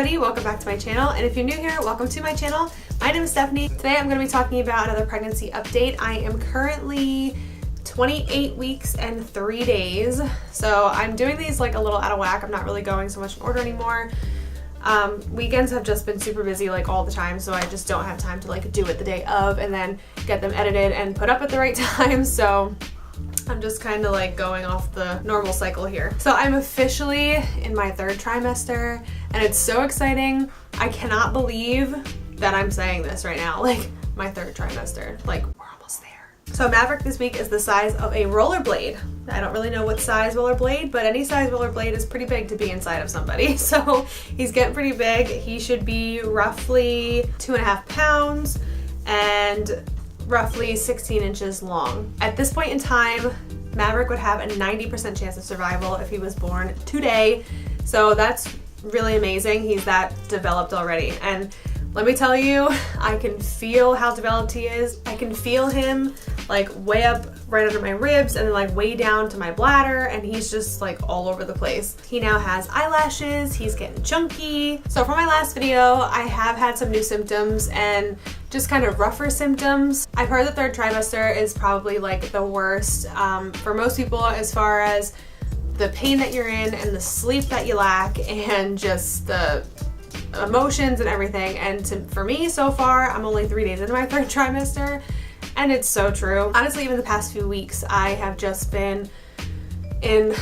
everybody, welcome back to my channel, and if you're new here, welcome to my channel. My name is Stephanie. Today I'm going to be talking about another pregnancy update. I am currently 28 weeks and 3 days, so I'm doing these like a little out of whack. I'm not really going so much in order anymore. Weekends have just been super busy like all the time, so I just don't have time to like do it the day of and then get them edited and put up at the right time, so I'm just kind of like going off the normal cycle here. So I'm officially in my 3rd trimester and it's so exciting. I cannot believe that I'm saying this right now, like my 3rd trimester, like we're almost there. So Maverick this week is the size of a rollerblade. I don't really know what size rollerblade, but any size rollerblade is pretty big to be inside of somebody. So he's getting pretty big. He should be roughly 2.5 pounds and roughly 16 inches long. At this point in time, Maverick would have a 90% chance of survival if he was born today. So that's really amazing. He's that developed already. And let me tell you, I can feel how developed he is. I can feel him like way up right under my ribs and then like way down to my bladder, and he's just like all over the place. He now has eyelashes, he's getting chunky. So for my last video, I have had some new symptoms and just kind of rougher symptoms. I've heard the 3rd trimester is probably like the worst for most people as far as the pain that you're in and the sleep that you lack and just the emotions and everything. And for me so far, I'm only 3 days into my 3rd trimester, and it's so true. Honestly, even the past few weeks, I have just been in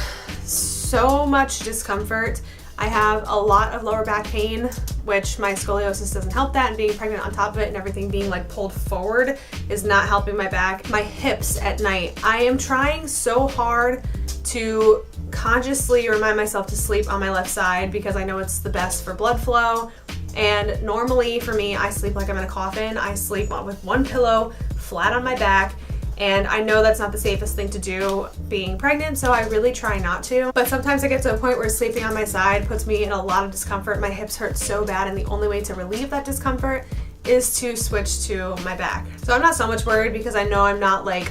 so much discomfort. I have a lot of lower back pain, which my scoliosis doesn't help that, and being pregnant on top of it and everything being like pulled forward is not helping my back. My hips at night. I am trying so hard to consciously remind myself to sleep on my left side because I know it's the best for blood flow. And normally for me, I sleep like I'm in a coffin. I sleep with one pillow flat on my back, and I know that's not the safest thing to do being pregnant, so I really try not to. But sometimes I get to a point where sleeping on my side puts me in a lot of discomfort. My hips hurt so bad, and the only way to relieve that discomfort is to switch to my back. So I'm not so much worried because I know I'm not like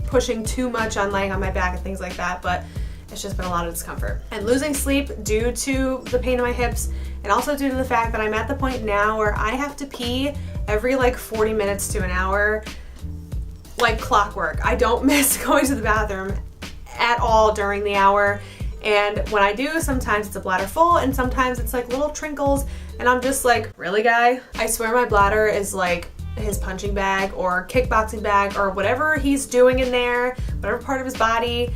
pushing too much on laying on my back and things like that, but it's just been a lot of discomfort. And losing sleep due to the pain in my hips, and also due to the fact that I'm at the point now where I have to pee every like 40 minutes to an hour, like clockwork. I don't miss going to the bathroom at all during the hour. And when I do, sometimes it's a bladder full and sometimes it's like little trinkles, and I'm just like, really, guy? I swear my bladder is like his punching bag or kickboxing bag or whatever he's doing in there, whatever part of his body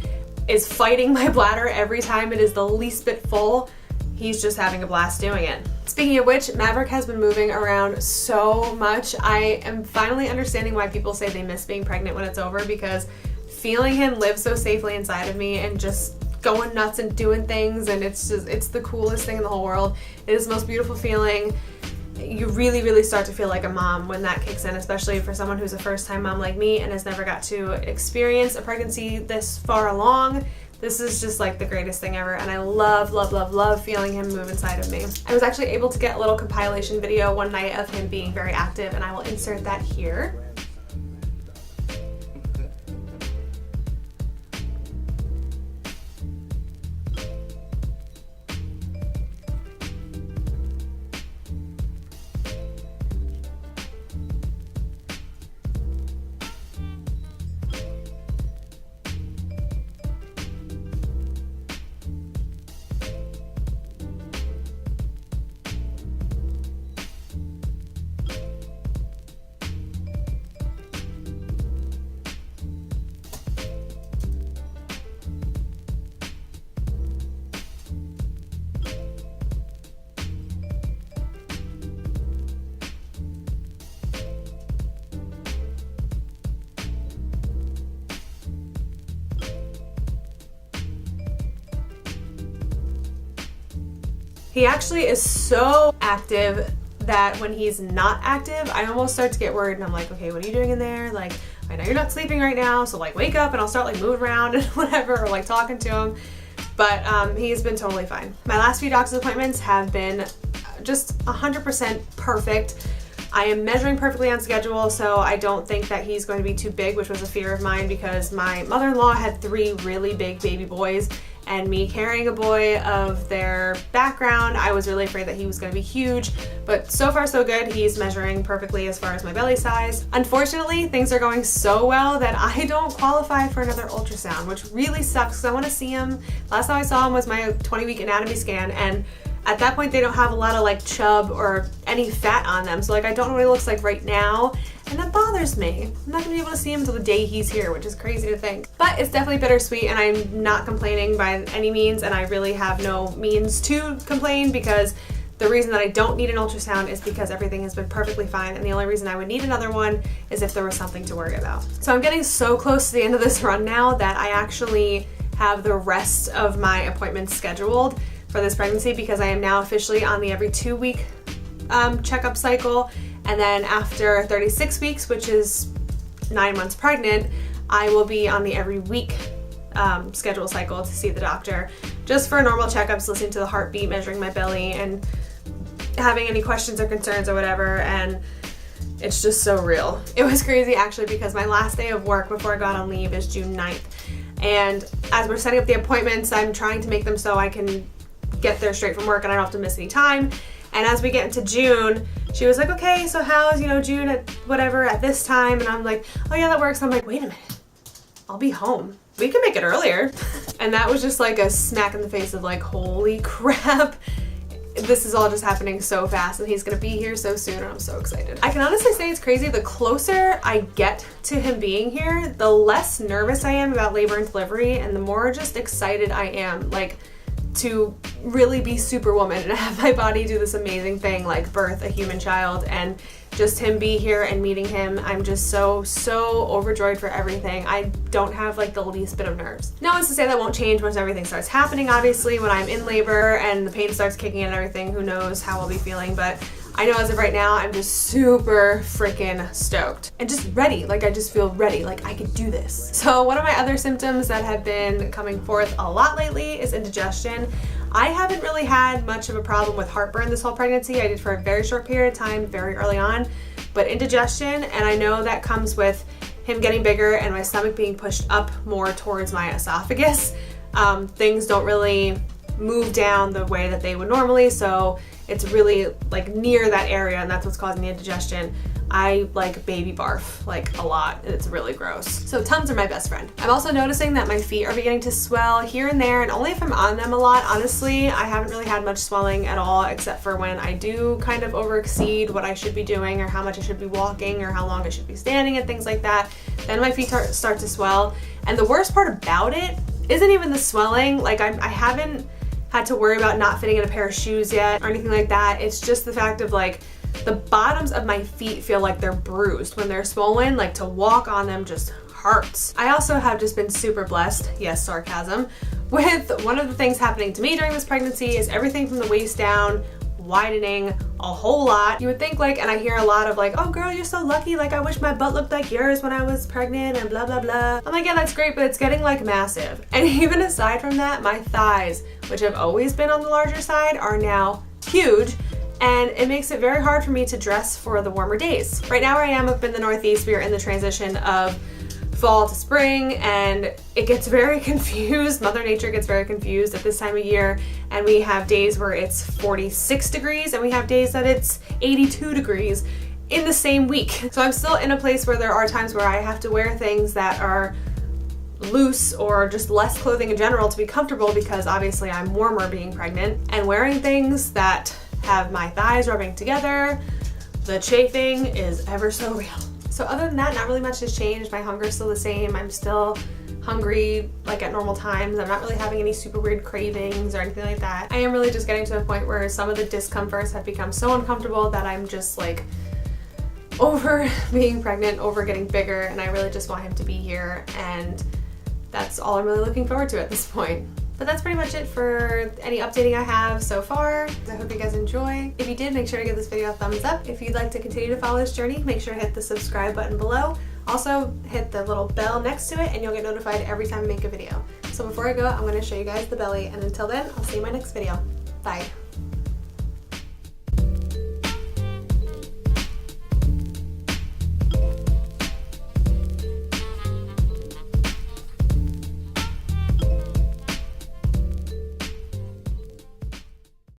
is fighting my bladder every time it is the least bit full. He's just having a blast doing it. Speaking of which, Maverick has been moving around so much. I am finally understanding why people say they miss being pregnant when it's over, because feeling him live so safely inside of me and just going nuts and doing things, and it's the coolest thing in the whole world. It is the most beautiful feeling. You really, really start to feel like a mom when that kicks in, especially for someone who's a first-time mom like me and has never got to experience a pregnancy this far along. This is just like the greatest thing ever, and I love, love, love, love feeling him move inside of me. I was actually able to get a little compilation video one night of him being very active, and I will insert that here. He actually is so active that when he's not active, I almost start to get worried, and I'm like, okay, what are you doing in there? Like, I know you're not sleeping right now, so like wake up, and I'll start like moving around and whatever, or like talking to him. But he's been totally fine. My last few doctor's appointments have been just 100% perfect. I am measuring perfectly on schedule, so I don't think that he's going to be too big, which was a fear of mine because my mother-in-law had 3 really big baby boys, and me carrying a boy of their background, I was really afraid that he was going to be huge, but so far so good. He's measuring perfectly as far as my belly size. Unfortunately, things are going so well that I don't qualify for another ultrasound, which really sucks because I want to see him. Last time I saw him was my 20-week anatomy scan, and at that point they don't have a lot of like chub or any fat on them, so like I don't know what he looks like right now, and that bothers me. I'm not gonna be able to see him until the day he's here, which is crazy to think. But it's definitely bittersweet, and I'm not complaining by any means, and I really have no means to complain because the reason that I don't need an ultrasound is because everything has been perfectly fine, and the only reason I would need another one is if there was something to worry about. So I'm getting so close to the end of this run now that I actually have the rest of my appointments scheduled for this pregnancy because I am now officially on the every 2-week checkup cycle, and then after 36 weeks, which is 9 months pregnant, I will be on the every week schedule cycle to see the doctor just for normal checkups, listening to the heartbeat, measuring my belly, and having any questions or concerns or whatever. And it's just so real. It was crazy actually because my last day of work before I got on leave is June 9th, and as we're setting up the appointments, I'm trying to make them so I can get there straight from work and I don't have to miss any time. And as we get into June, she was like, okay, so how's, June at whatever at this time? And I'm like, oh yeah, that works. And I'm like, wait a minute, I'll be home. We can make it earlier. And that was just like a smack in the face of like, holy crap. This is all just happening so fast, and he's gonna be here so soon, and I'm so excited. I can honestly say it's crazy. The closer I get to him being here, the less nervous I am about labor and delivery, and the more just excited I am, like, to really be Superwoman and have my body do this amazing thing like birth a human child. And just him be here and meeting him, I'm just so overjoyed for everything. I don't have like the least bit of nerves. No one's to say that won't change once everything starts happening, obviously, when I'm in labor and the pain starts kicking in and everything. Who knows how I'll be feeling, but I know as of right now, I'm just super freaking stoked and just ready. Like, I just feel ready, like I could do this. So one of my other symptoms that have been coming forth a lot lately is indigestion. I haven't really had much of a problem with heartburn this whole pregnancy. I did for a very short period of time, very early on, but indigestion, and I know that comes with him getting bigger and my stomach being pushed up more towards my esophagus. Things don't really move down the way that they would normally, so it's really like near that area, and that's what's causing the indigestion. I like baby barf like a lot, and it's really gross. So Tums are my best friend. I'm also noticing that my feet are beginning to swell here and there, and only if I'm on them a lot. Honestly, I haven't really had much swelling at all, except for when I do kind of overexceed what I should be doing, or how much I should be walking, or how long I should be standing, and things like that. Then my feet start to swell. And the worst part about it isn't even the swelling. Like, I haven't had to worry about not fitting in a pair of shoes yet or anything like that. It's just the fact of like, the bottoms of my feet feel like they're bruised when they're swollen. Like, to walk on them just hurts. I also have just been super blessed, yes, sarcasm, with one of the things happening to me during this pregnancy is everything from the waist down widening a whole lot. You would think like, and I hear a lot of like, oh girl, you're so lucky, like I wish my butt looked like yours when I was pregnant and blah blah blah. I'm like, yeah, that's great, but it's getting like massive. And even aside from that, my thighs, which have always been on the larger side, are now huge, and it makes it very hard for me to dress for the warmer days. Right now where I am up in the Northeast, we are in the transition of fall to spring, and it gets very confused. Mother Nature gets very confused at this time of year, and we have days where it's 46 degrees and we have days that it's 82 degrees in the same week. So I'm still in a place where there are times where I have to wear things that are loose or just less clothing in general to be comfortable, because obviously I'm warmer being pregnant, and wearing things that have my thighs rubbing together, the chafing is ever so real. So other than that, not really much has changed. My hunger is still the same. I'm still hungry like at normal times. I'm not really having any super weird cravings or anything like that. I am really just getting to a point where some of the discomforts have become so uncomfortable that I'm just like over being pregnant, over getting bigger, and I really just want him to be here, and that's all I'm really looking forward to at this point. But that's pretty much it for any updating I have so far. I hope you guys enjoy. If you did, make sure to give this video a thumbs up. If you'd like to continue to follow this journey, make sure to hit the subscribe button below. Also, hit the little bell next to it and you'll get notified every time I make a video. So before I go, I'm gonna show you guys the belly, and until then, I'll see you in my next video. Bye.